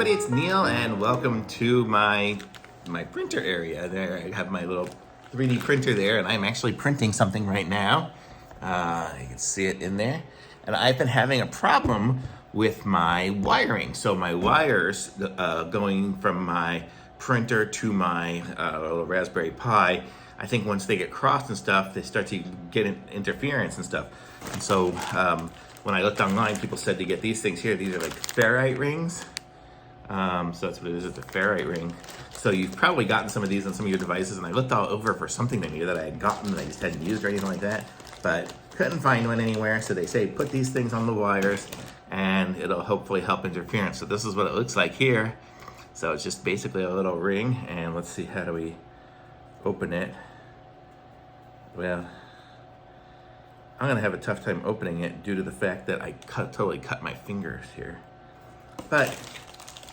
everybody, it's Neil and welcome to my printer area. There I have my little 3D printer there and I'm actually printing something right now. You can see it in there. And I've been having a problem with my wiring. So my wires going from my printer to my little Raspberry Pi, I think once they get crossed and stuff, they start to get interference and stuff. And so when I looked online, people said to get these things here. These are like Ferrite rings. So that's what it is, it's a Ferrite ring. So you've probably gotten some of these on some of your devices, and I looked all over for something that I had gotten that I just hadn't used or anything like that, but couldn't find one anywhere. So they say put these things on the wires and it'll hopefully help interference. So this is what it looks like here. So it's just basically a little ring, and let's see, how do we open it? Well, I'm gonna have a tough time opening it due to the fact that I totally cut my fingers here. But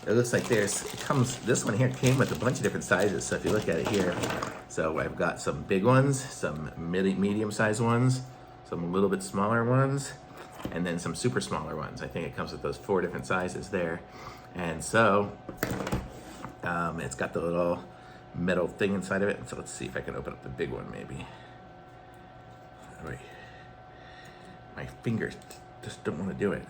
it looks like this one here came with a bunch of different sizes. So if you look at it here, so I've got some big ones, some medium-sized ones, some a little bit smaller ones, and then some super smaller ones. I think it comes with those 4 different sizes there. And so it's got the little metal thing inside of it. So let's see if I can open up the big one maybe. Wait. My fingers just don't want to do it.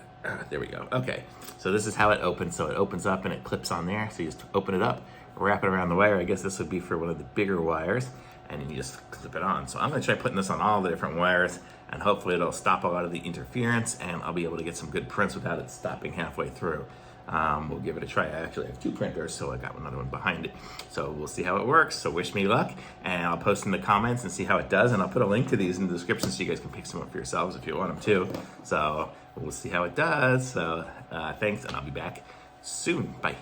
There we go. Okay, so this is how it opens. So it opens up and it clips on there. So you just open it up, wrap it around the wire. I guess this would be for one of the bigger wires, and then you just clip it on. So I'm gonna try putting this on all the different wires, and hopefully it'll stop a lot of the interference, and I'll be able to get some good prints without it stopping halfway through. We'll give it a try. I actually have 2 printers, so I got another one behind it. So we'll see how it works. So wish me luck, and I'll post in the comments and see how it does, and I'll put a link to these in the description so you guys can pick some up for yourselves if you want them to. So we'll see how it does. So thanks, and I'll be back soon. Bye.